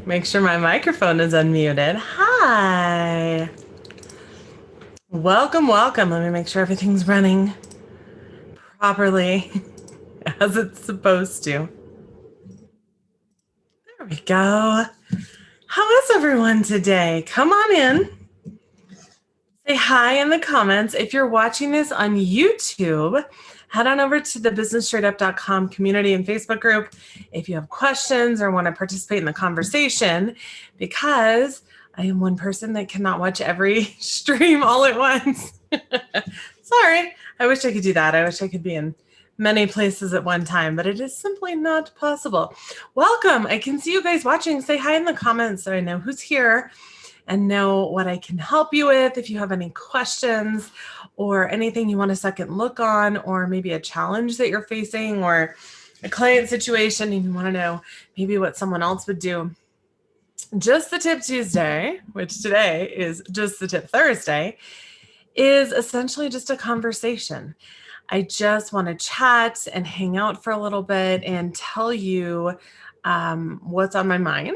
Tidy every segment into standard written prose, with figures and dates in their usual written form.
Make sure my microphone is unmuted. Hi. Welcome, welcome. Let me make sure everything's running properly as it's supposed to. There we go. How is everyone today? Come on in. Say hi in the comments. If you're watching this on YouTube, head on over to the businessstraightup.com community and Facebook group if you have questions or want to participate in the conversation, because I am one person that cannot watch every stream all at once. Sorry, I wish I could do that. I wish I could be in many places at one time, but it is simply not possible. Welcome. I can see you guys watching. Say hi in the comments so I know who's here and know what I can help you with. If you have any questions or anything you want a second look on, or maybe a challenge that you're facing or a client situation and you want to know maybe what someone else would do. Just the Tip Tuesday, which today is Just the Tip Thursday, is essentially just a conversation. I just want to chat and hang out for a little bit and tell you what's on my mind.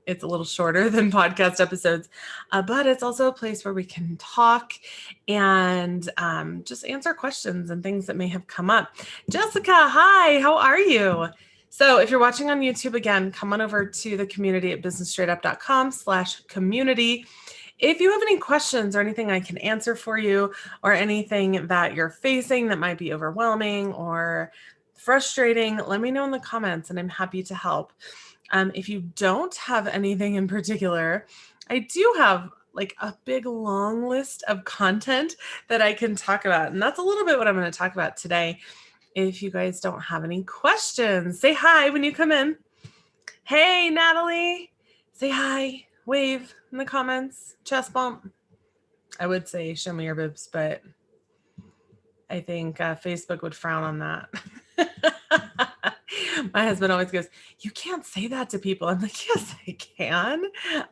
It's a little shorter than podcast episodes, but it's also a place where we can talk and just answer questions and things that may have come up. Jessica, hi, how are you? So if you're watching on YouTube, again, come on over to the community at businessstraightup.com/community. If you have any questions or anything I can answer for you, or anything that you're facing that might be overwhelming or frustrating, let me know in the comments and I'm happy to help. If you don't have anything in particular, I do have like a big long list of content that I can talk about. And that's a little bit what I'm going to talk about today. If you guys don't have any questions, say hi when you come in. Hey, Natalie, say hi, wave in the comments, chest bump. I would say show me your boobs, but I think Facebook would frown on that. My husband always goes, you can't say that to people. I'm like, yes, I can.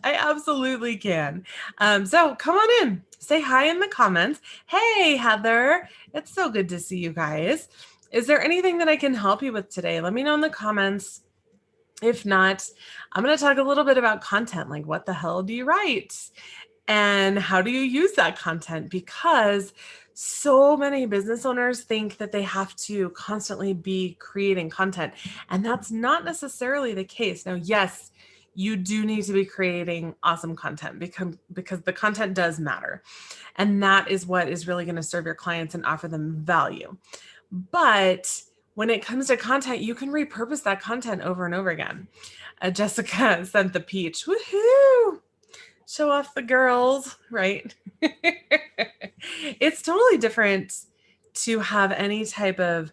I absolutely can. So come on in, say hi in the comments. Hey, Heather, it's so good to see you guys. Is there anything that I can help you with today? Let me know in the comments. If not, I'm going to talk a little bit about content, like what the hell do you write? And how do you use that content? Because so many business owners think that they have to constantly be creating content, and that's not necessarily the case. Now, yes, you do need to be creating awesome content because the content does matter. And that is what is really going to serve your clients and offer them value. But when it comes to content, you can repurpose that content over and over again. Jessica sent the peach. Woohoo! Show off the girls, right? It's totally different to have any type of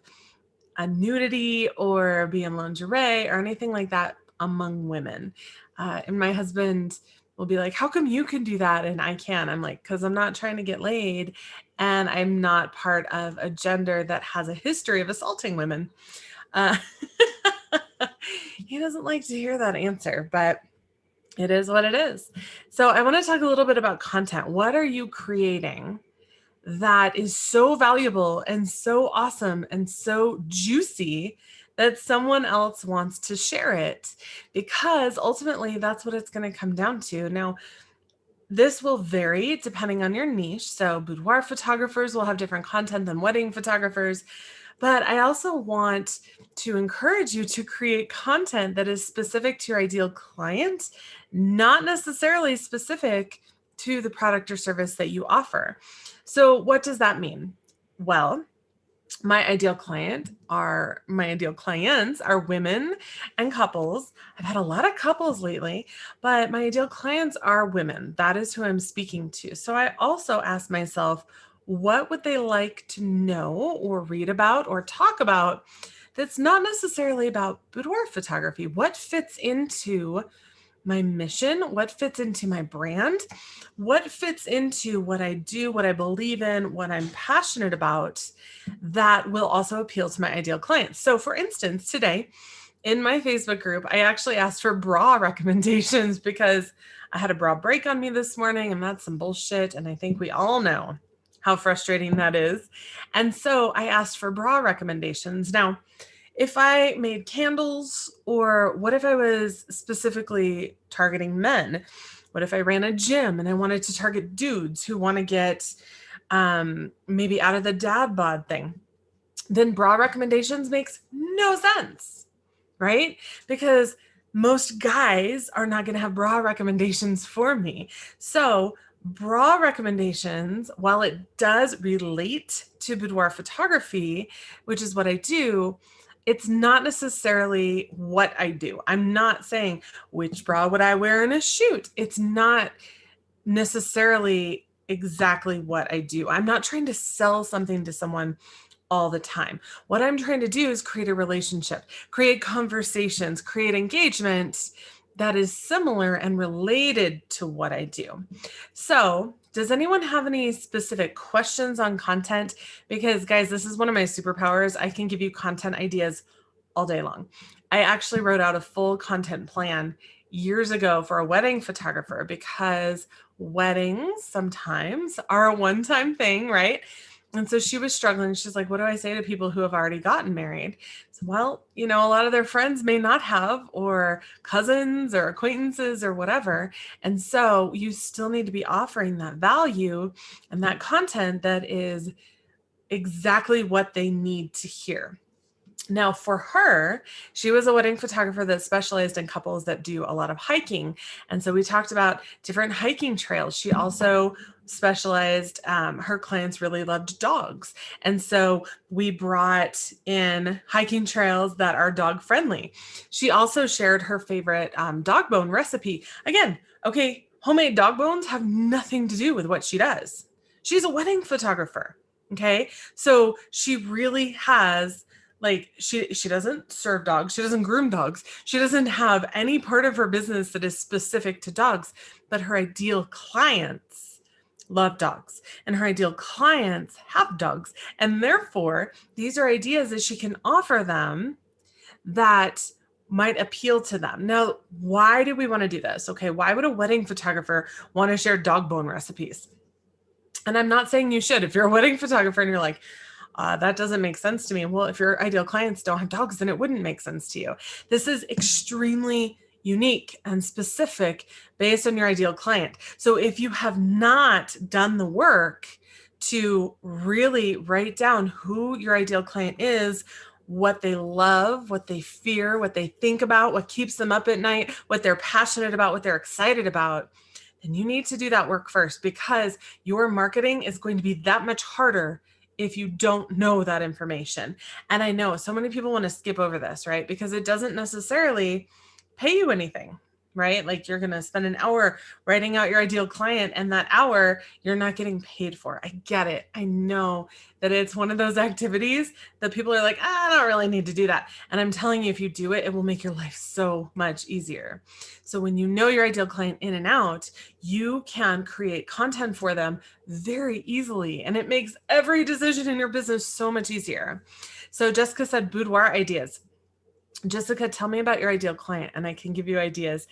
a nudity or be in lingerie or anything like that among women. And my husband will be like, how come you can do that and I can't? I'm like, because I'm not trying to get laid and I'm not part of a gender that has a history of assaulting women. He doesn't like to hear that answer, but it is what it is. So I want to talk a little bit about content. What are you creating that is so valuable and so awesome and so juicy that someone else wants to share it? Because ultimately that's what it's going to come down to. Now, this will vary depending on your niche. So boudoir photographers will have different content than wedding photographers. But I also want to encourage you to create content that is specific to your ideal client, not necessarily specific to the product or service that you offer. So what does that mean? Well, my ideal clients are women and couples. I've had a lot of couples lately, but my ideal clients are women. That is who I'm speaking to. So I also ask myself, what would they like to know or read about or talk about that's not necessarily about boudoir photography? What fits into my mission? What fits into my brand? What fits into what I do, what I believe in, what I'm passionate about that will also appeal to my ideal clients? So for instance, today in my Facebook group, I actually asked for bra recommendations because I had a bra break on me this morning and that's some bullshit. And I think we all know how frustrating that is. And so I asked for bra recommendations. Now, if I made candles, or what if I was specifically targeting men? What if I ran a gym and I wanted to target dudes who want to get maybe out of the dad bod thing? Then bra recommendations makes no sense, right? Because most guys are not going to have bra recommendations for me. So bra recommendations, while it does relate to boudoir photography, which is what I do, it's not necessarily what I do. I'm not saying which bra would I wear in a shoot. It's not necessarily exactly what I do. I'm not trying to sell something to someone all the time. What I'm trying to do is create a relationship, create conversations, create engagement that is similar and related to what I do. So, does anyone have any specific questions on content? Because, guys, this is one of my superpowers. I can give you content ideas all day long. I actually wrote out a full content plan years ago for a wedding photographer, because weddings sometimes are a one-time thing, right? And so she was struggling. She's like, what do I say to people who have already gotten married? So, well, a lot of their friends may not have, or cousins or acquaintances or whatever. And so you still need to be offering that value and that content that is exactly what they need to hear. Now, for her, she was a wedding photographer that specialized in couples that do a lot of hiking. And so we talked about different hiking trails. She also specialized, her clients really loved dogs. And so we brought in hiking trails that are dog friendly. She also shared her favorite dog bone recipe. Again, okay, homemade dog bones have nothing to do with what she does. She's a wedding photographer. Okay. So she really has, like, she doesn't serve dogs, she doesn't groom dogs, she doesn't have any part of her business that is specific to dogs, but her ideal clients love dogs, and her ideal clients have dogs, and therefore these are ideas that she can offer them that might appeal to them. Now, why do we want to do this? Okay, why would a wedding photographer want to share dog bone recipes? And I'm not saying you should. If you're a wedding photographer and you're like, that doesn't make sense to me. Well, if your ideal clients don't have dogs, then it wouldn't make sense to you. This is extremely unique and specific based on your ideal client. So if you have not done the work to really write down who your ideal client is, what they love, what they fear, what they think about, what keeps them up at night, what they're passionate about, what they're excited about, then you need to do that work first, because your marketing is going to be that much harder if you don't know that information. And I know so many people want to skip over this, right? Because it doesn't necessarily pay you anything, right? Like, you're going to spend an hour writing out your ideal client, and that hour you're not getting paid for. I get it. I know that it's one of those activities that people are like, I don't really need to do that. And I'm telling you, if you do it, it will make your life so much easier. So when you know your ideal client in and out, you can create content for them very easily, and it makes every decision in your business so much easier. So Jessica said boudoir ideas. Jessica, tell me about your ideal client and I can give you ideas.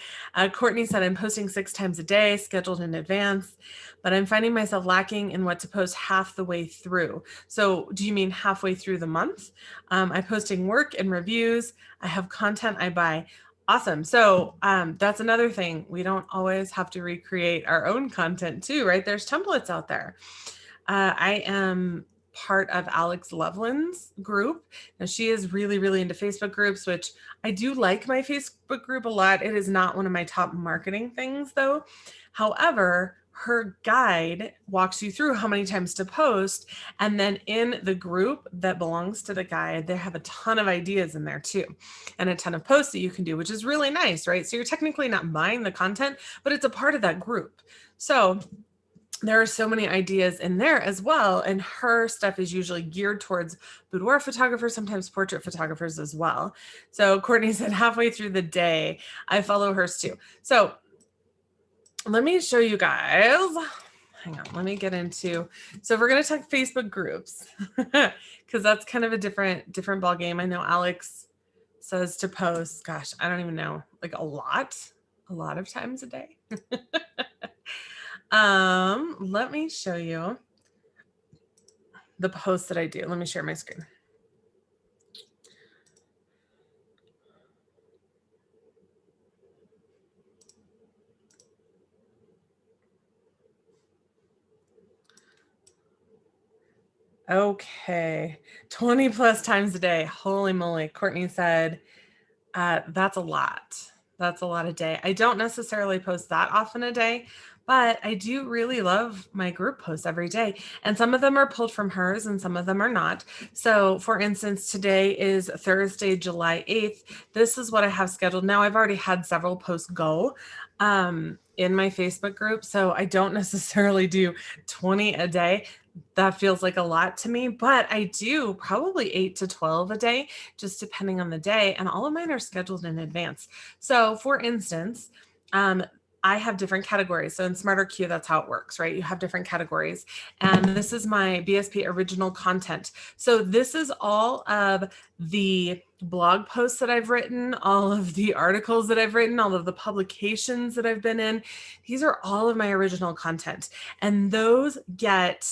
Courtney said, I'm posting 6 times a day, scheduled in advance, but I'm finding myself lacking in what to post half the way through. So do you mean halfway through the month? I'm posting work and reviews. I have content I buy. Awesome. So that's another thing. We don't always have to recreate our own content too, right? There's templates out there. I am part of Alex Loveland's group. Now, she is really, really into Facebook groups, which I do like my Facebook group a lot. It is not one of my top marketing things, though. However, her guide walks you through how many times to post. And then in the group that belongs to the guide, they have a ton of ideas in there too, and a ton of posts that you can do, which is really nice, right? So you're technically not buying the content, but it's a part of that group. So there are so many ideas in there as well. And her stuff is usually geared towards boudoir photographers, sometimes portrait photographers as well. So Courtney said halfway through the day, I follow hers too. So let me show you guys. Hang on, let me get into, so we're going to talk Facebook groups because that's kind of a different ball game. I know Alex says to post, gosh, I don't even know, like a lot of times a day. Let me show you the posts that I do. Let me share my screen. Okay. 20 plus times a day. Holy moly. Courtney said, that's a lot. That's a lot a day. I don't necessarily post that often a day, but I do really love my group posts every day. And some of them are pulled from hers and some of them are not. So, for instance, today is Thursday, July 8th. This is what I have scheduled. Now, I've already had several posts go in my Facebook group. So, I don't necessarily do 20 a day. That feels like a lot to me, but I do probably 8 to 12 a day, just depending on the day. And all of mine are scheduled in advance. So, for instance, I have different categories. So in SmarterQ, that's how it works, right? You have different categories. And this is my BSP original content. So this is all of the blog posts that I've written, all of the articles that I've written, all of the publications that I've been in. These are all of my original content. And those get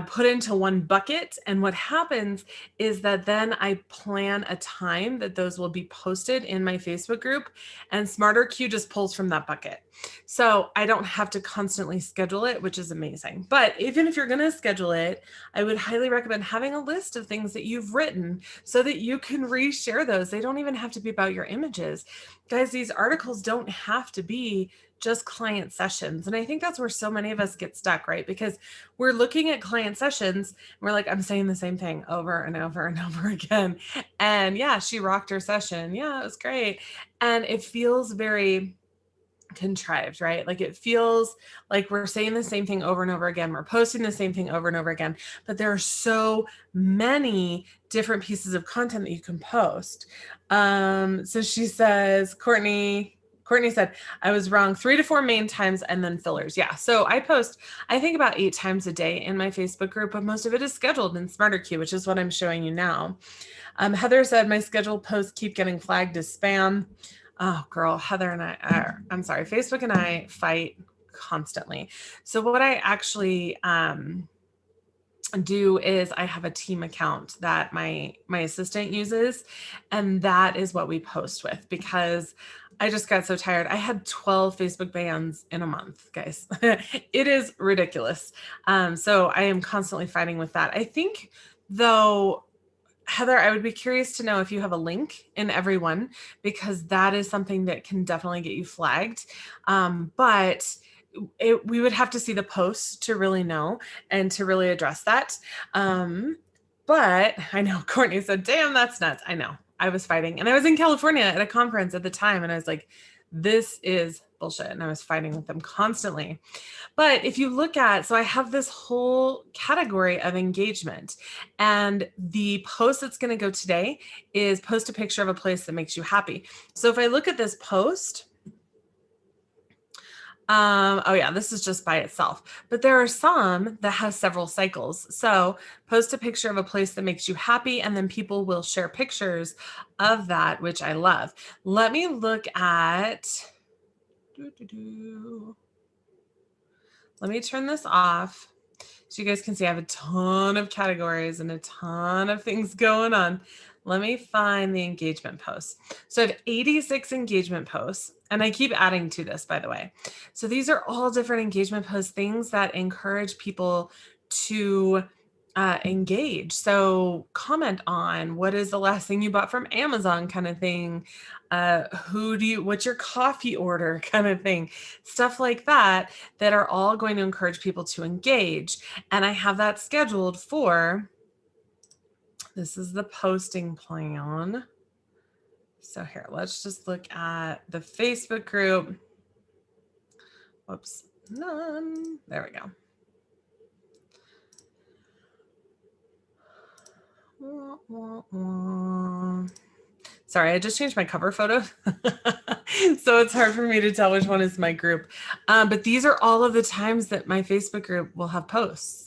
put into one bucket. And what happens is that then I plan a time that those will be posted in my Facebook group, and SmarterQ just pulls from that bucket. So I don't have to constantly schedule it, which is amazing. But even if you're going to schedule it, I would highly recommend having a list of things that you've written so that you can reshare those. They don't even have to be about your images. Guys, these articles don't have to be just client sessions. And I think that's where so many of us get stuck, right? Because we're looking at client sessions and we're like, I'm saying the same thing over and over and over again. And yeah, she rocked her session. Yeah, it was great. And it feels very contrived, right? Like it feels like we're saying the same thing over and over again. We're posting the same thing over and over again, but there are so many different pieces of content that you can post. So she says, Courtney said, I was wrong 3 to 4 main times and then fillers. Yeah. So I post, I think about 8 times a day in my Facebook group, but most of it is scheduled in SmarterQ, which is what I'm showing you now. Heather said, my scheduled posts keep getting flagged as spam. Oh, girl, Heather and I'm sorry, Facebook and I fight constantly. So what I actually do is I have a team account that my assistant uses, and that is what we post with, because I just got so tired. I had 12 Facebook bans in a month, guys. It is ridiculous. So I am constantly fighting with that. I think, though, Heather, I would be curious to know if you have a link in every one, because that is something that can definitely get you flagged. But we would have to see the posts to really know and to really address that. But I know Courtney said, damn, that's nuts. I know. I was fighting, and I was in California at a conference at the time, and I was like, this is bullshit. And I was fighting with them constantly. But if you look at, so I have this whole category of engagement, and the post that's going to go today is post a picture of a place that makes you happy. So if I look at this post, oh yeah, this is just by itself, but there are some that have several cycles. So post a picture of a place that makes you happy, and then people will share pictures of that, which I love. Let me look at, let me turn this off so you guys can see I have a ton of categories and a ton of things going on. Let me find the engagement posts. So I have 86 engagement posts, and I keep adding to this, by the way. So these are all different engagement posts, things that encourage people to engage. So comment on what is the last thing you bought from Amazon kind of thing. What's your coffee order kind of thing, stuff like that, that are all going to encourage people to engage. And I have that scheduled for, this is the posting plan. So here, let's just look at the Facebook group. Whoops, none. There we go. Sorry, I just changed my cover photo. So it's hard for me to tell which one is my group. But these are all of the times that my Facebook group will have posts.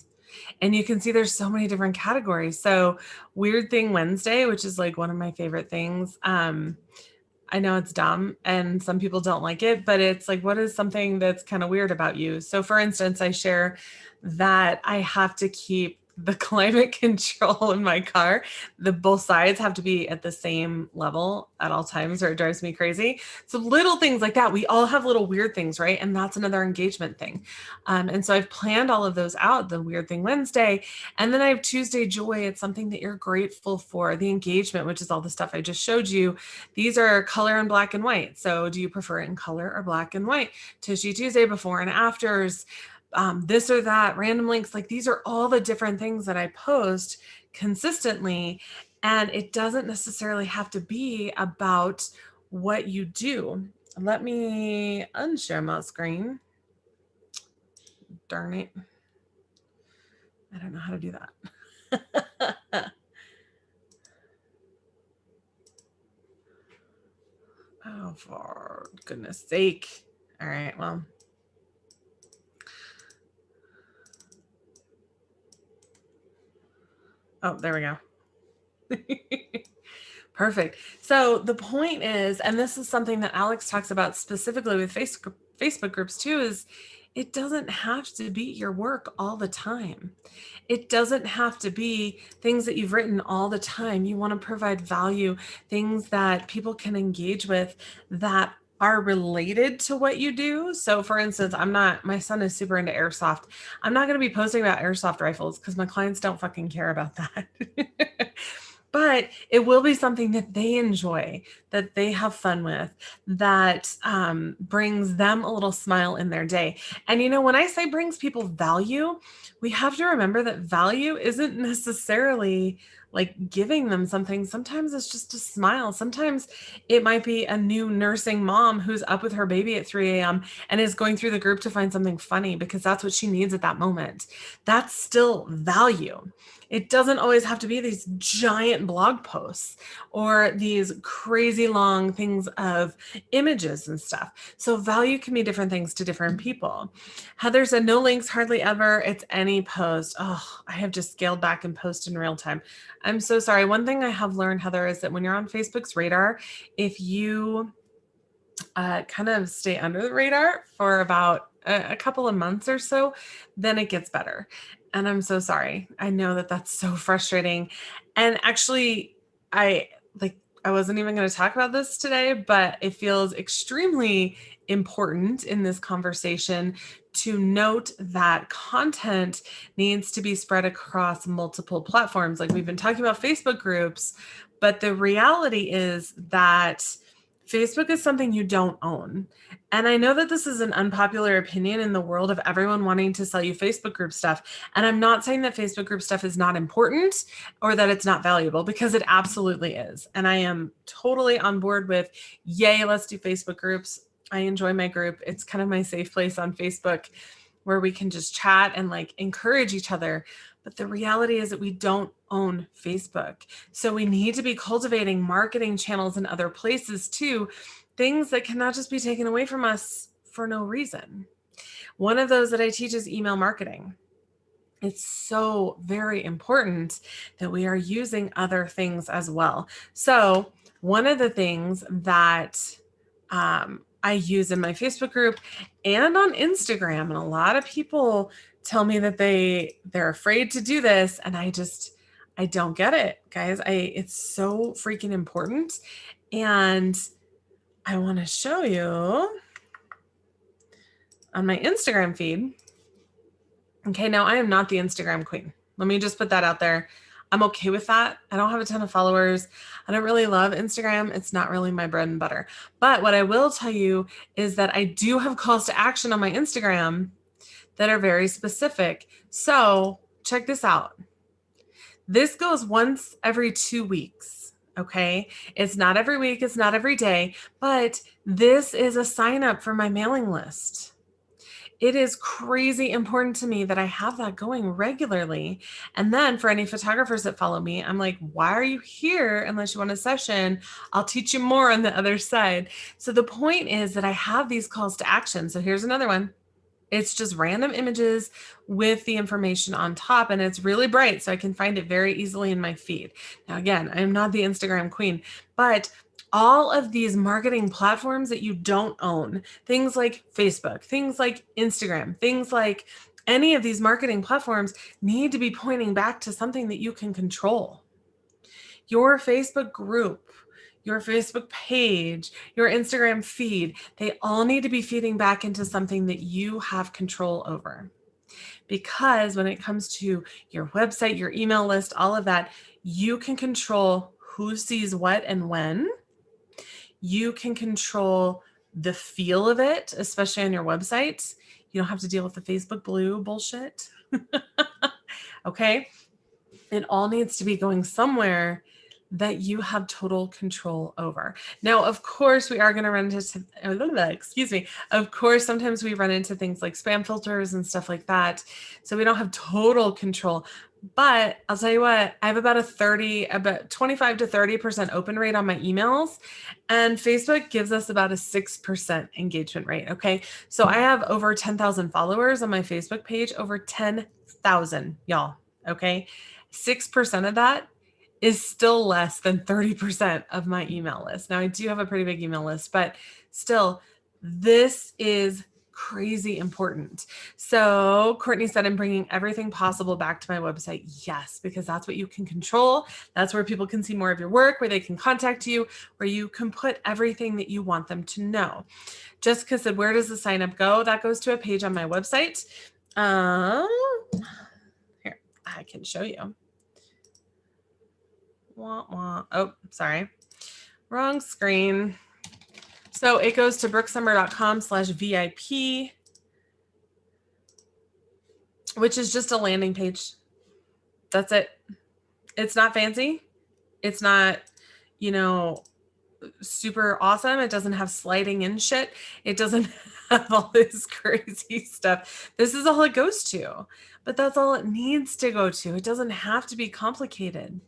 And you can see there's so many different categories. So Weird Thing Wednesday, which is like one of my favorite things. I know it's dumb and some people don't like it, but it's like, what is something that's kind of weird about you? So for instance, I share that I have to keep the climate control in my car, both sides have to be at the same level at all times, or it drives me crazy. So little things like that. We all have little weird things, right? And that's another engagement thing. And so I've planned all of those out, the Weird Thing Wednesday. And then I have Tuesday Joy. It's something that you're grateful for. The engagement, which is all the stuff I just showed you. These are color and black and white. So do you prefer it in color or black and white? Tishy Tuesday, before and afters. This or that, random links, like these are all the different things that I post consistently. And it doesn't necessarily have to be about what you do. Let me unshare my screen. Darn it. I don't know how to do that. Oh, for goodness sake. All right, well. Oh, there we go. Perfect. So the point is, and this is something that Alex talks about specifically with Facebook groups too, is it doesn't have to be your work all the time. It doesn't have to be things that you've written all the time. You want to provide value, things that people can engage with that are related to what you do. So for instance, my son is super into airsoft. I'm not going to be posting about airsoft rifles because my clients don't fucking care about that. But it will be something that they enjoy, that they have fun with, that brings them a little smile in their day. And, when I say brings people value, we have to remember that value isn't necessarily like giving them something. Sometimes it's just a smile. Sometimes it might be a new nursing mom who's up with her baby at 3 a.m. and is going through the group to find something funny because that's what she needs at that moment. That's still value. It doesn't always have to be these giant blog posts or these crazy long things of images and stuff. So value can be different things to different people. Heather said, no links, hardly ever. It's any post. Oh, I have just scaled back and post in real time. I'm so sorry. One thing I have learned, Heather, is that when you're on Facebook's radar, if you kind of stay under the radar for about a couple of months or so, then it gets better. And I'm so sorry. I know that that's so frustrating. And actually, I wasn't even going to talk about this today, but it feels extremely important in this conversation to note that content needs to be spread across multiple platforms. Like we've been talking about Facebook groups, but the reality is that Facebook is something you don't own. And I know that this is an unpopular opinion in the world of everyone wanting to sell you Facebook group stuff. And I'm not saying that Facebook group stuff is not important or that it's not valuable, because it absolutely is. And I am totally on board with, yay, let's do Facebook groups. I enjoy my group. It's kind of my safe place on Facebook where we can just chat and like encourage each other. But the reality is that we don't own Facebook. So we need to be cultivating marketing channels in other places too, things that cannot just be taken away from us for no reason. One of those that I teach is email marketing. It's so very important that we are using other things as well. So one of the things that I use in my Facebook group and on Instagram, and a lot of people tell me that they're afraid to do this, and I don't get it, guys. It's so freaking important. And I want to show you on my Instagram feed. Okay, now I am not the Instagram queen. Let me just put that out there. I'm okay with that. I don't have a ton of followers. I don't really love Instagram. It's not really my bread and butter. But what I will tell you is that I do have calls to action on my Instagram that are very specific. So check this out. This goes once every 2 weeks. Okay. It's not every week. It's not every day, but this is a sign up for my mailing list. It is crazy important to me that I have that going regularly. And then for any photographers that follow me, I'm like, why are you here unless you want a session? I'll teach you more on the other side. So the point is that I have these calls to action. So here's another one. It's just random images with the information on top, and it's really bright, so I can find it very easily in my feed. Now, again, I'm not the Instagram queen, but all of these marketing platforms that you don't own, things like Facebook, things like Instagram, things like any of these marketing platforms need to be pointing back to something that you can control. Your Facebook group, your Facebook page, your Instagram feed, they all need to be feeding back into something that you have control over. Because when it comes to your website, your email list, all of that, you can control who sees what and when. You can control the feel of it, especially on your website. You don't have to deal with the Facebook blue bullshit. Okay? It all needs to be going somewhere that you have total control over. Now, of course, we are going to run into, excuse me, of course, sometimes we run into things like spam filters and stuff like that. So we don't have total control. But I'll tell you what, I have about 25 to 30% open rate on my emails, and Facebook gives us about a 6% engagement rate. Okay. So I have over 10,000 followers on my Facebook page, over 10,000, y'all. Okay. 6% of that is still less than 30% of my email list. Now, I do have a pretty big email list, but still, this is crazy important. So Courtney said, I'm bringing everything possible back to my website. Yes, because that's what you can control. That's where people can see more of your work, where they can contact you, where you can put everything that you want them to know. Jessica said, where does the sign up go? That goes to a page on my website. Here, I can show you. Oh, sorry. Wrong screen. So it goes to brookesummer.com/VIP, which is just a landing page. That's it. It's not fancy. It's not, super awesome. It doesn't have sliding in shit. It doesn't have all this crazy stuff. This is all it goes to, but that's all it needs to go to. It doesn't have to be complicated.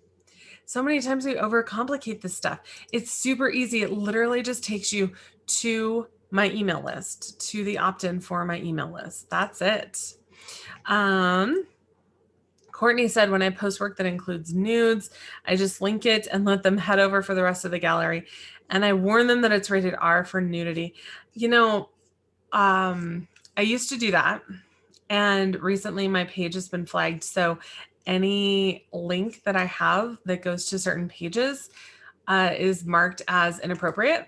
So many times we overcomplicate this stuff. It's super easy. It literally just takes you to my email list, to the opt-in for my email list. That's it. Courtney said, when I post work that includes nudes, I just link it and let them head over for the rest of the gallery. And I warn them that it's rated R for nudity. I used to do that. And recently my page has been flagged. So any link that I have that goes to certain pages is marked as inappropriate.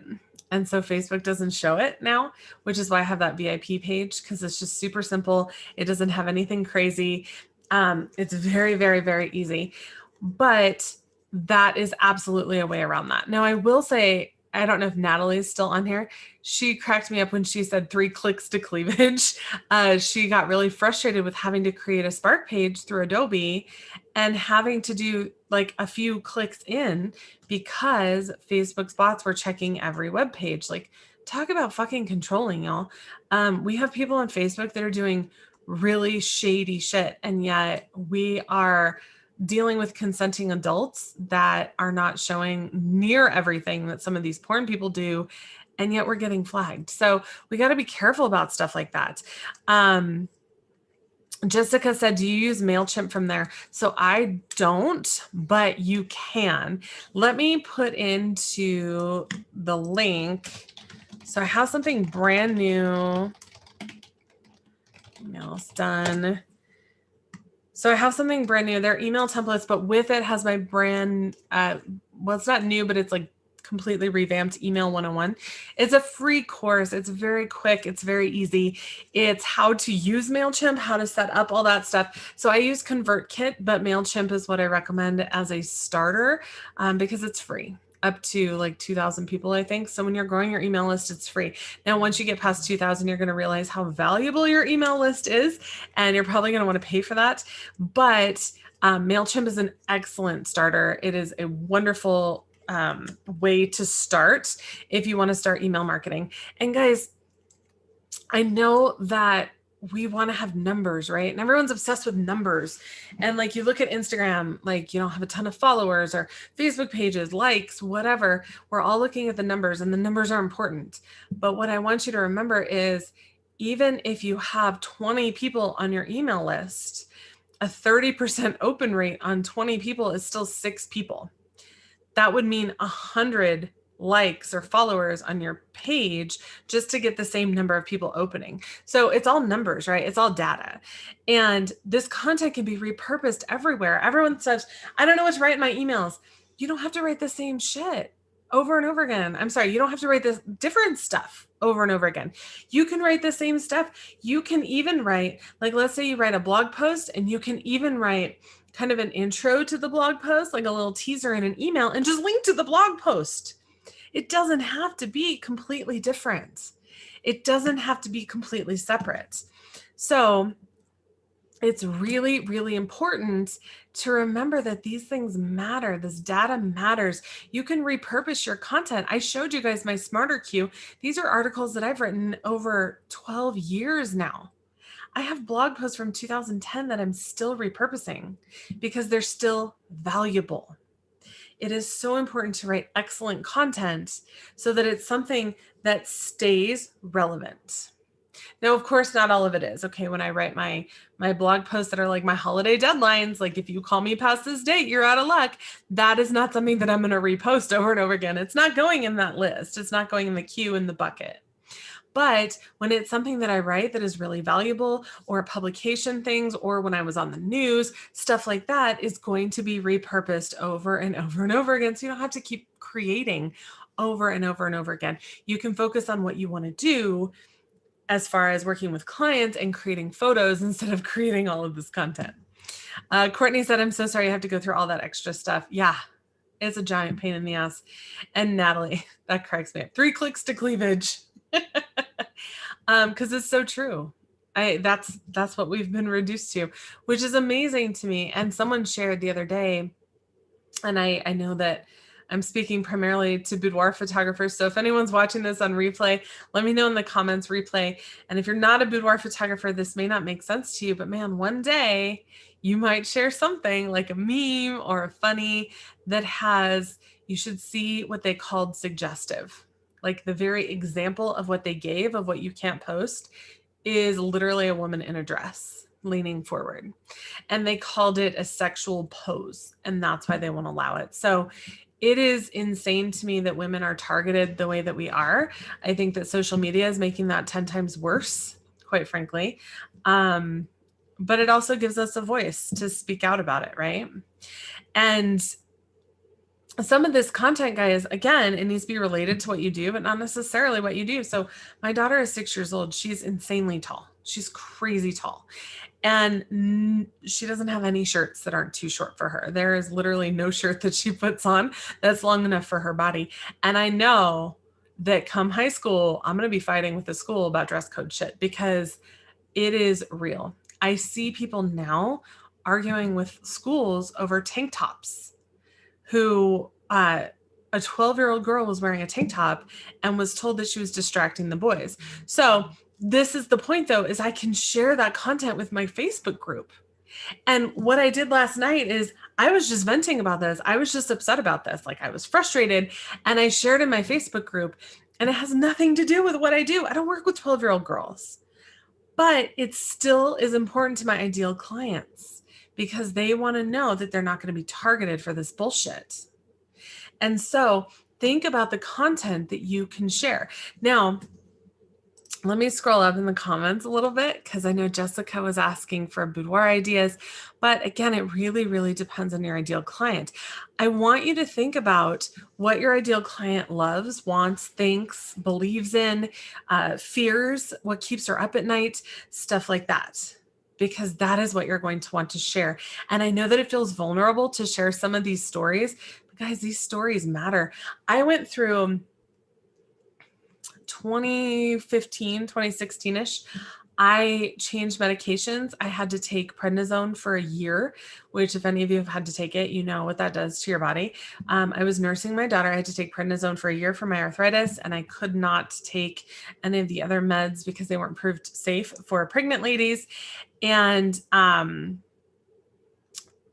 And so Facebook doesn't show it now, which is why I have that VIP page, because it's just super simple. It doesn't have anything crazy. It's very, very, very easy. But that is absolutely a way around that. Now, I will say, I don't know if Natalie's still on here. She cracked me up when she said 3 clicks to cleavage. She got really frustrated with having to create a Spark page through Adobe and having to do like a few clicks in because Facebook's bots were checking every web page. Like, talk about fucking controlling, y'all. We have people on Facebook that are doing really shady shit, and yet we are dealing with consenting adults that are not showing near everything that some of these porn people do, and yet we're getting flagged. So we got to be careful about stuff like that. Jessica said, do you use MailChimp from there? So I don't, but you can. Let me put into the link. So I have something brand new. Email's done. So I have something brand new. They're email templates, but with it has my brand, well, it's not new, but it's like completely revamped Email 101. It's a free course. It's very quick. It's very easy. It's how to use MailChimp, how to set up all that stuff. So I use ConvertKit, but MailChimp is what I recommend as a starter because it's free. Up to like 2,000 people, I think. So when you're growing your email list, it's free. Now, once you get past 2,000, you're going to realize how valuable your email list is, and you're probably going to want to pay for that. But MailChimp is an excellent starter. It is a wonderful way to start if you want to start email marketing. And guys, I know that we want to have numbers, right? And everyone's obsessed with numbers. And like you look at Instagram, like you don't have a ton of followers, or Facebook pages, likes, whatever. We're all looking at the numbers, and the numbers are important. But what I want you to remember is even if you have 20 people on your email list, a 30% open rate on 20 people is still 6 people. That would mean 100 likes or followers on your page just to get the same number of people opening. So it's all numbers, right? It's all data. And this content can be repurposed everywhere. Everyone says, I don't know what to write in my emails. You don't have to write the same shit over and over again. I'm sorry, you don't have to write this different stuff over and over again. You can write the same stuff. You can even write, like, let's say you write a blog post and you can even write kind of an intro to the blog post, like a little teaser in an email, and just link to the blog post. It doesn't have to be completely different. It doesn't have to be completely separate. So it's really, really important to remember that these things matter. This data matters. You can repurpose your content. I showed you guys my Smarter Queue. These are articles that I've written over 12 years now. I have blog posts from 2010 that I'm still repurposing because they're still valuable. It is so important to write excellent content so that it's something that stays relevant. Now, of course, not all of it is. Okay, when I write my blog posts that are like my holiday deadlines, like if you call me past this date, you're out of luck. That is not something that I'm going to repost over and over again. It's not going in that list. It's not going in the queue in the bucket. But when it's something that I write that is really valuable, or publication things, or when I was on the news, stuff like that is going to be repurposed over and over and over again. So you don't have to keep creating over and over and over again. You can focus on what you want to do as far as working with clients and creating photos instead of creating all of this content. Courtney said, I'm so sorry you have to go through all that extra stuff. Yeah, it's a giant pain in the ass. And Natalie, that cracks me up. 3 clicks to cleavage. Because it's so true. That's what we've been reduced to, which is amazing to me. And someone shared the other day, and I know that I'm speaking primarily to boudoir photographers. So if anyone's watching this on replay, let me know in the comments replay. And if you're not a boudoir photographer, this may not make sense to you, but man, one day you might share something like a meme or a funny that has, you should see what they called suggestive. Like the very example of what they gave of what you can't post is literally a woman in a dress leaning forward. And they called it a sexual pose. And that's why they won't allow it. So it is insane to me that women are targeted the way that we are. I think that social media is making that 10 times worse, quite frankly. But it also gives us a voice to speak out about it, right? And some of this content, guys, again, it needs to be related to what you do, but not necessarily what you do. So my daughter is 6 years old. She's insanely tall. She's crazy tall. And she doesn't have any shirts that aren't too short for her. There is literally no shirt that she puts on that's long enough for her body. And I know that come high school, I'm going to be fighting with the school about dress code shit because it is real. I see people now arguing with schools over tank tops. Who a 12-year-old girl was wearing a tank top and was told that she was distracting the boys. So this is the point, though, is I can share that content with my Facebook group. And what I did last night is I was just venting about this. I was just upset about this. Like I was frustrated and I shared in my Facebook group, and it has nothing to do with what I do. I don't work with 12-year-old girls, but it still is important to my ideal clients because they want to know that they're not going to be targeted for this bullshit. And so think about the content that you can share. Now, let me scroll up in the comments a little bit because I know Jessica was asking for boudoir ideas. But again, it really, really depends on your ideal client. I want you to think about what your ideal client loves, wants, thinks, believes in, fears, what keeps her up at night, stuff like that, because that is what you're going to want to share. And I know that it feels vulnerable to share some of these stories, but guys, these stories matter. I went through 2015, 2016-ish. I changed medications. I had to take prednisone for a year, which if any of you have had to take it, you know what that does to your body. I was nursing my daughter. I had to take prednisone for a year for my arthritis, and I could not take any of the other meds because they weren't proved safe for pregnant ladies. And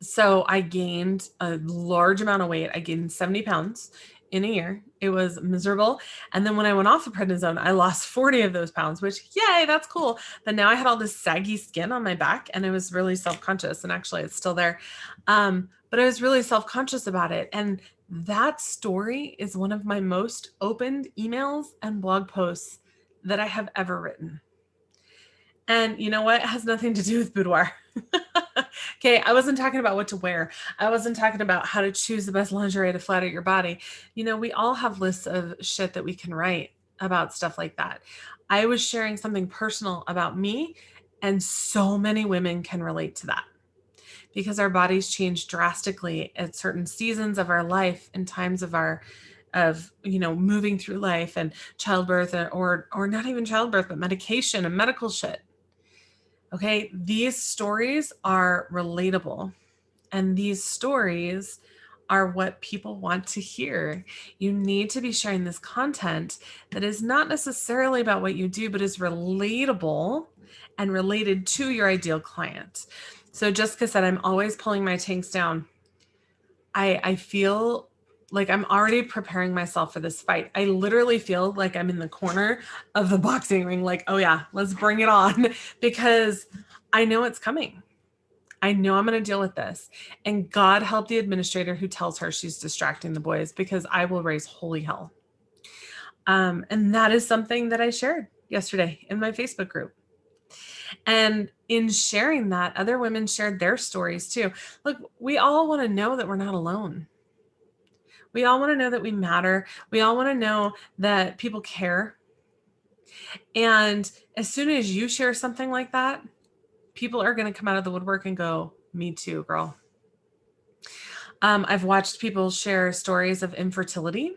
so I gained a large amount of weight. I gained 70 pounds in a year. It was miserable. And then when I went off the prednisone, I lost 40 of those pounds, which, yay, that's cool. But now I had all this saggy skin on my back and I was really self-conscious. And actually it's still there. But I was really self-conscious about it. And that story is one of my most opened emails and blog posts that I have ever written. And you know what? It has nothing to do with boudoir. Okay, I wasn't talking about what to wear. I wasn't talking about how to choose the best lingerie to flatter your body. You know, we all have lists of shit that we can write about stuff like that. I was sharing something personal about me, and so many women can relate to that because our bodies change drastically at certain seasons of our life and times of our moving through life and childbirth or not even childbirth, but medication and medical shit. Okay, these stories are relatable, and these stories are what people want to hear. You need to be sharing this content that is not necessarily about what you do, but is relatable and related to your ideal client. So Jessica said, I'm always pulling my tanks down. I feel like I'm already preparing myself for this fight. I literally feel like I'm in the corner of the boxing ring, like, oh yeah, let's bring it on, because I know it's coming. I know I'm going to deal with this. And God help the administrator who tells her she's distracting the boys, because I will raise holy hell. And that is something that I shared yesterday in my Facebook group. And in sharing that, other women shared their stories too. Look, we all want to know that we're not alone. We all want to know that we matter. We all want to know that people care. And as soon as you share something like that, people are going to come out of the woodwork and go, me too, girl. I've watched people share stories of infertility.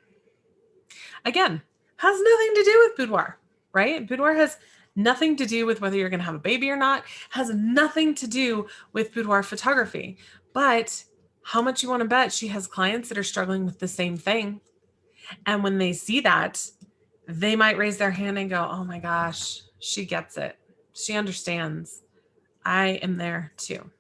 Again, has nothing to do with boudoir, right? Boudoir has nothing to do with whether you're going to have a baby or not, has nothing to do with boudoir photography. But how much you want to bet she has clients that are struggling with the same thing? And when they see that, they might raise their hand and go, oh my gosh, she gets it. She understands. I am there too.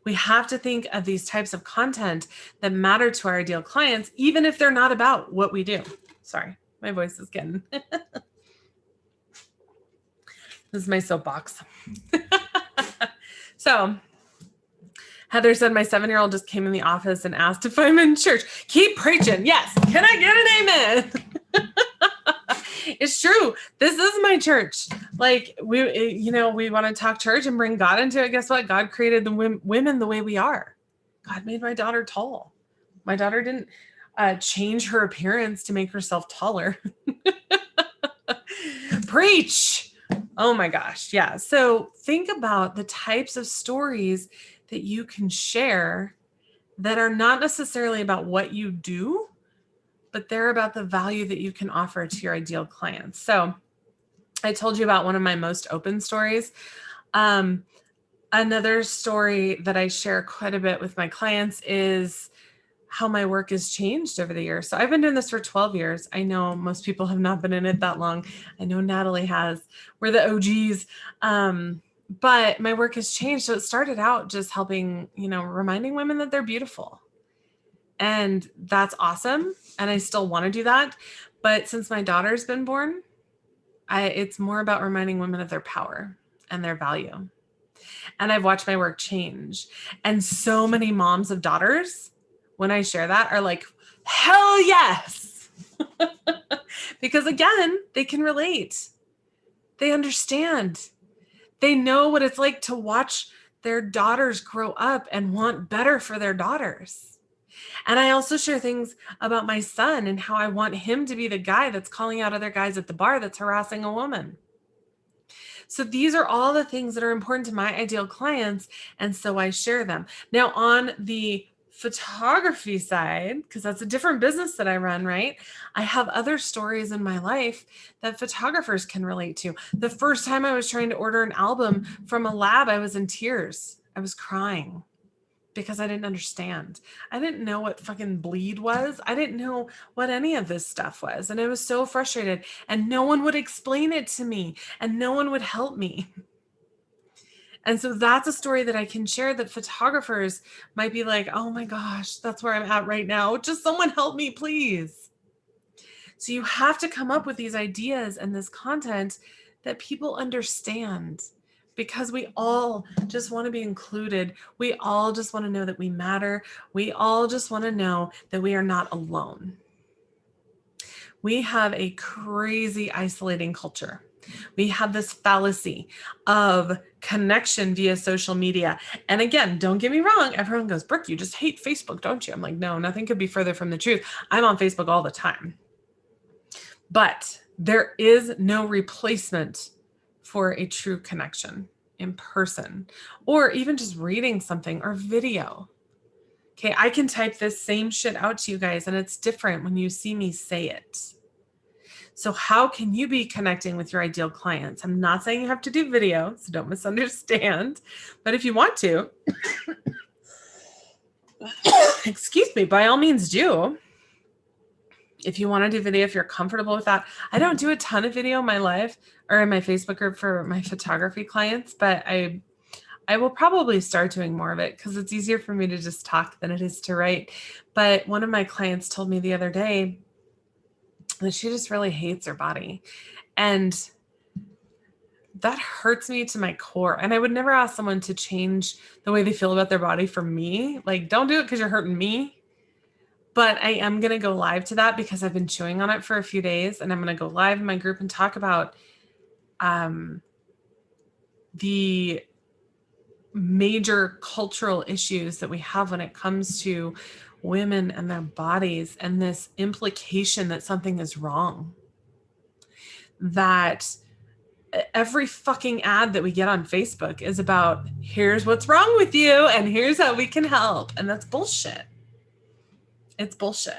We have to think of these types of content that matter to our ideal clients, even if they're not about what we do. Sorry, my voice is getting... This is my soapbox. So Heather said, my 7-year-old just came in the office and asked if I'm in church. Keep preaching. Yes. Can I get an amen? It's true. This is my church. Like we want to talk church and bring God into it. Guess what? God created the women the way we are. God made my daughter tall. My daughter didn't change her appearance to make herself taller. Preach. Oh my gosh. Yeah. So think about the types of stories that you can share that are not necessarily about what you do, but they're about the value that you can offer to your ideal clients. So I told you about one of my most open stories. Another story that I share quite a bit with my clients is how my work has changed over the years. So I've been doing this for 12 years. I know most people have not been in it that long. I know Natalie has. We're the OGs. But my work has changed. So it started out just helping, reminding women that they're beautiful. And that's awesome. And I still want to do that. But since my daughter's been born, it's more about reminding women of their power and their value. And I've watched my work change. And so many moms of daughters, when I share that, are like, hell yes. Because again, they can relate. They understand. They know what it's like to watch their daughters grow up and want better for their daughters. And I also share things about my son and how I want him to be the guy that's calling out other guys at the bar that's harassing a woman. So these are all the things that are important to my ideal clients. And so I share them. Now on the photography side, because that's a different business that I run, right? I have other stories in my life that photographers can relate to. The first time I was trying to order an album from a lab, I was in tears. I was crying because I didn't understand. I didn't know what fucking bleed was. I didn't know what any of this stuff was. And I was so frustrated, and no one would explain it to me, and no one would help me. And so that's a story that I can share that photographers might be like, oh my gosh, that's where I'm at right now. Just someone help me, please. So you have to come up with these ideas and this content that people understand, because we all just want to be included. We all just want to know that we matter. We all just want to know that we are not alone. We have a crazy isolating culture. We have this fallacy of connection via social media. And again, don't get me wrong. Everyone goes, Brooke, you just hate Facebook, don't you? I'm like, no, nothing could be further from the truth. I'm on Facebook all the time. But there is no replacement for a true connection in person, or even just reading something or video. Okay, I can type this same shit out to you guys, and it's different when you see me say it. So how can you be connecting with your ideal clients? I'm not saying you have to do video, so don't misunderstand. But if you want to, excuse me, by all means do. If you want to do video, if you're comfortable with that. I don't do a ton of video in my life or in my Facebook group for my photography clients, but I will probably start doing more of it because it's easier for me to just talk than it is to write. But one of my clients told me the other day that she just really hates her body. And that hurts me to my core. And I would never ask someone to change the way they feel about their body for me. Like, don't do it because you're hurting me. But I am going to go live to that because I've been chewing on it for a few days, and I'm going to go live in my group and talk about the major cultural issues that we have when it comes to women and their bodies, and this implication that something is wrong. That every fucking ad that we get on Facebook is about, here's what's wrong with you and here's how we can help. And that's bullshit. It's bullshit.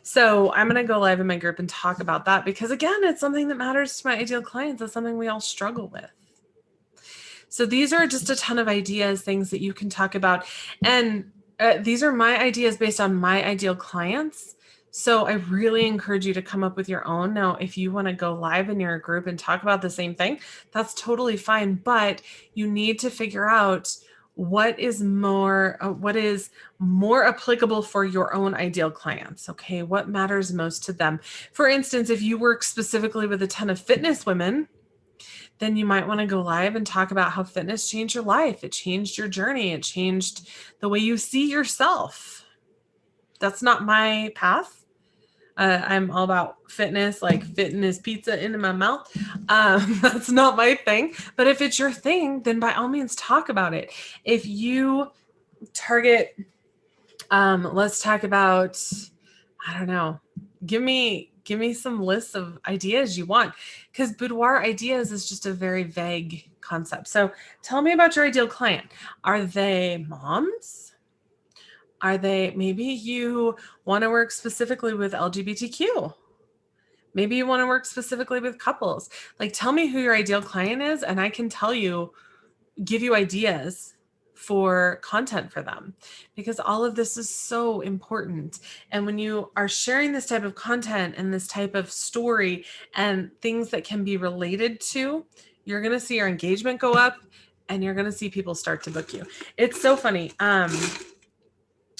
So I'm going to go live in my group and talk about that because, again, it's something that matters to my ideal clients. It's something we all struggle with. So these are just a ton of ideas, things that you can talk about. And these are my ideas based on my ideal clients. So I really encourage you to come up with your own. Now, if you want to go live in your group and talk about the same thing, that's totally fine. But you need to figure out what is more applicable for your own ideal clients. Okay, what matters most to them? For instance, if you work specifically with a ton of fitness women, then you might want to go live and talk about how fitness changed your life. It changed your journey. It changed the way you see yourself. That's not my path. I'm all about fitness, like fitness pizza into my mouth. That's not my thing. But if it's your thing, then by all means talk about it. If you target, let's talk about, I don't know, give me some lists of ideas you want, because boudoir ideas is just a very vague concept. So tell me about your ideal client. Are they moms? Are they, maybe you want to work specifically with LGBTQ? Maybe you want to work specifically with couples. Like, tell me who your ideal client is, and I can tell you, give you ideas for content for them, because all of this is so important. And when you are sharing this type of content and this type of story and things that can be related to, you're going to see your engagement go up and you're going to see people start to book you. It's so funny.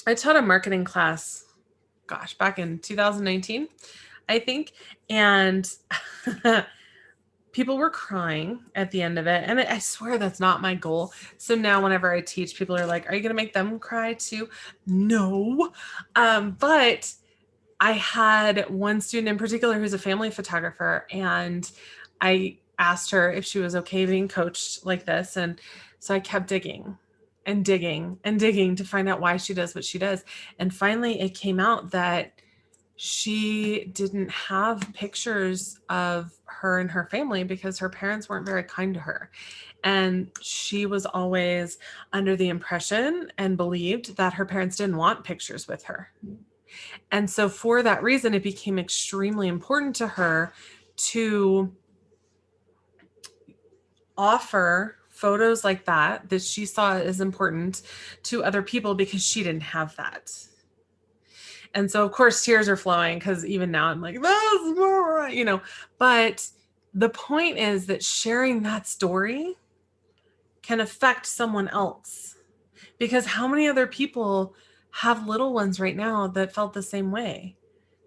I taught a marketing class, back in 2019, I think. And people were crying at the end of it. And I swear that's not my goal. So now whenever I teach, people are like, are you going to make them cry too? No. But I had one student in particular who's a family photographer, and I asked her if she was okay being coached like this. And so I kept digging and digging and digging to find out why she does what she does. And finally it came out that she didn't have pictures of her and her family because her parents weren't very kind to her. And she was always under the impression and believed that her parents didn't want pictures with her. And so for that reason, it became extremely important to her to offer photos like that she saw as important to other people, because she didn't have that. And so of course tears are flowing, because even now I'm like, that's more, but the point is that sharing that story can affect someone else, because how many other people have little ones right now that felt the same way?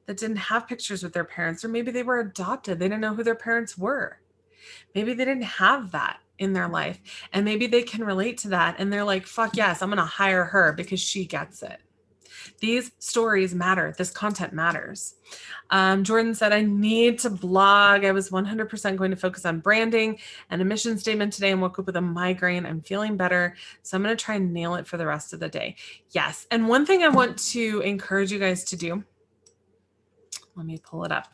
that didn't have pictures with their parents, or maybe they were adopted. They didn't know who their parents were. Maybe they didn't have that in their life, and maybe they can relate to that. And they're like, fuck yes, I'm going to hire her because she gets it. These stories matter. This content matters. Jordan said, I need to blog. I was 100% going to focus on branding and a mission statement today and woke up with a migraine. I'm feeling better. So I'm going to try and nail it for the rest of the day. Yes. And one thing I want to encourage you guys to do, let me pull it up,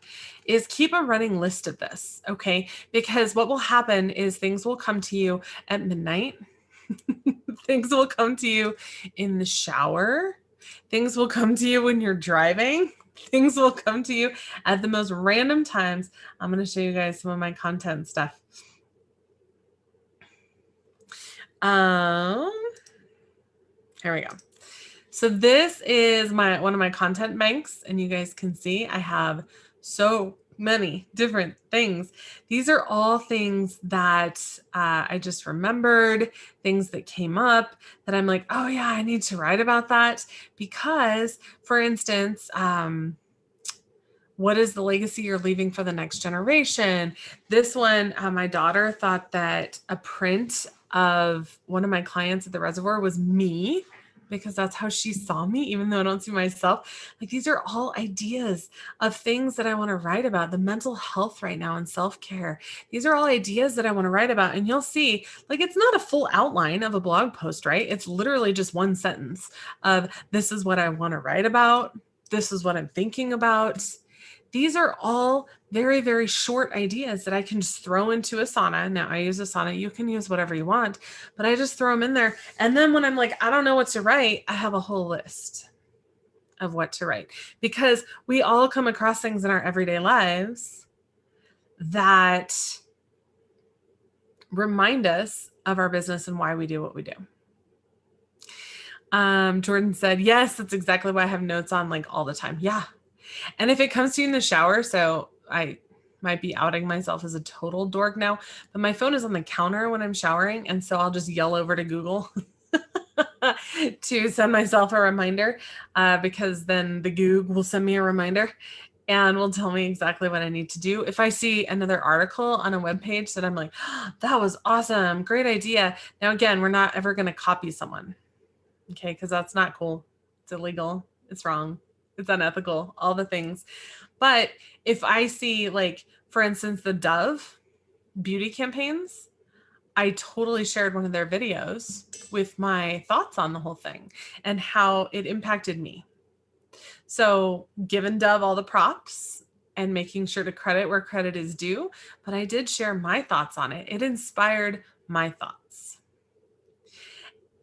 is keep a running list of this. Okay. Because what will happen is things will come to you at midnight. Things will come to you in the shower. Things will come to you when you're driving. Things will come to you at the most random times. I'm going to show you guys some of my content stuff. Here we go. So this is one of my content banks, and you guys can see I have so many different things. These are all things that I just remembered, things that came up that I'm like, oh yeah, I need to write about that. Because, for instance, what is the legacy you're leaving for the next generation? This one, my daughter thought that a print of one of my clients at the reservoir was me, because that's how she saw me, even though I don't see myself. Like, these are all ideas of things that I want to write about. The mental health right now and self-care. These are all ideas that I want to write about. And you'll see, like, it's not a full outline of a blog post, right? It's literally just one sentence of, this is what I want to write about. This is what I'm thinking about. These are all very, very short ideas that I can just throw into Asana. Now I use Asana. You can use whatever you want, but I just throw them in there. And then when I'm like, I don't know what to write, I have a whole list of what to write, because we all come across things in our everyday lives that remind us of our business and why we do what we do. Jordan said, yes, that's exactly why I have notes on, like, all the time. Yeah. And if it comes to you in the shower, so I might be outing myself as a total dork now, but my phone is on the counter when I'm showering. And so I'll just yell over to Google to send myself a reminder, because then the Goog will send me a reminder and will tell me exactly what I need to do. If I see another article on a webpage that I'm like, oh, that was awesome, great idea. Now, again, we're not ever going to copy someone. Okay. Because that's not cool. It's illegal. It's wrong. It's unethical, all the things. But if I see, like, for instance, the Dove beauty campaigns, I totally shared one of their videos with my thoughts on the whole thing and how it impacted me. So giving Dove all the props and making sure to credit where credit is due, but I did share my thoughts on it. It inspired my thoughts.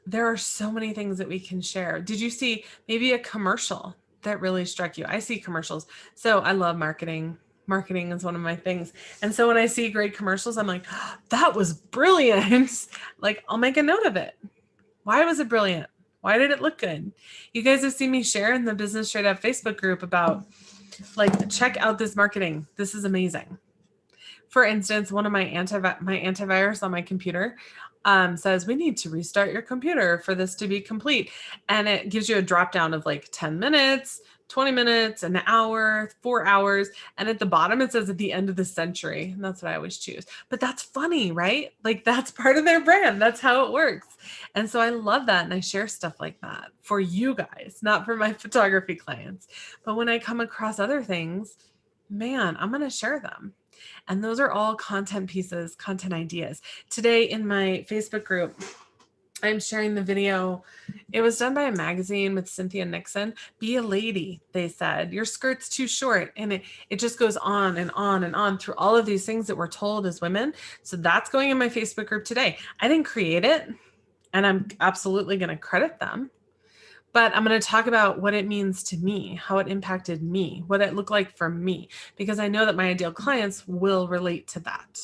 There are so many things that we can share. Did you see maybe a commercial that really struck you? I see commercials. So I love marketing. Marketing is one of my things. And so when I see great commercials, I'm like, oh, that was brilliant. Like, I'll make a note of it. Why was it brilliant? Why did it look good? You guys have seen me share in the Business Straight Up Facebook group about, like, check out this marketing. This is amazing. For instance, one of my antivirus on my computer says, we need to restart your computer for this to be complete. And it gives you a drop down of like 10 minutes, 20 minutes, an hour, 4 hours. And at the bottom, it says at the end of the century. And that's what I always choose. But that's funny, right? Like, that's part of their brand. That's how it works. And so I love that. And I share stuff like that for you guys, not for my photography clients. But when I come across other things, man, I'm going to share them. And those are all content pieces, content ideas. Today in my Facebook group, I'm sharing the video. It was done by a magazine with Cynthia Nixon. Be a lady, they said. Your skirt's too short. And it just goes on and on and on through all of these things that we're told as women. So that's going in my Facebook group today. I didn't create it, and I'm absolutely going to credit them. But I'm going to talk about what it means to me, how it impacted me, what it looked like for me, because I know that my ideal clients will relate to that.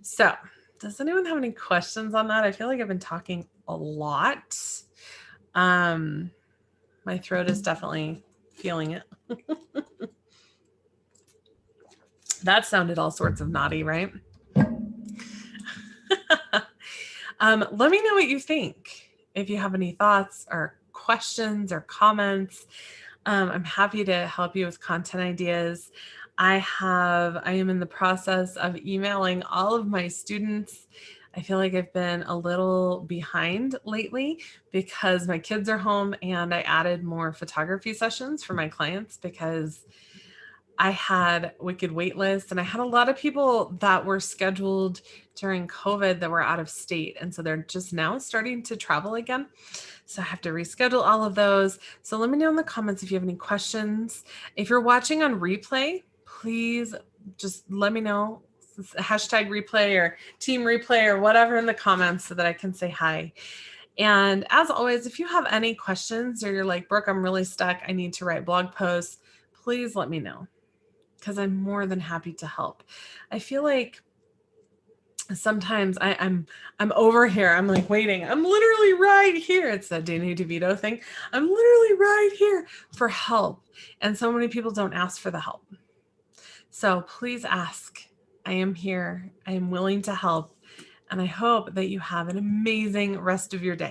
So, does anyone have any questions on that? I feel like I've been talking a lot. My throat is definitely feeling it. That sounded all sorts of naughty, right? Let me know what you think. If you have any thoughts or questions or comments, I'm happy to help you with content ideas. I am in the process of emailing all of my students. I feel like I've been a little behind lately because my kids are home, and I added more photography sessions for my clients because I had wicked wait lists, and I had a lot of people that were scheduled during COVID that were out of state. And so they're just now starting to travel again. So I have to reschedule all of those. So let me know in the comments if you have any questions. If you're watching on replay, please just let me know, hashtag replay or team replay or whatever in the comments so that I can say hi. And as always, if you have any questions or you're like, Brooke, I'm really stuck, I need to write blog posts, please let me know because I'm more than happy to help. I feel like sometimes I'm over here. I'm like waiting. I'm literally right here. It's that Danny DeVito thing. I'm literally right here for help. And so many people don't ask for the help. So please ask. I am here. I am willing to help. And I hope that you have an amazing rest of your day.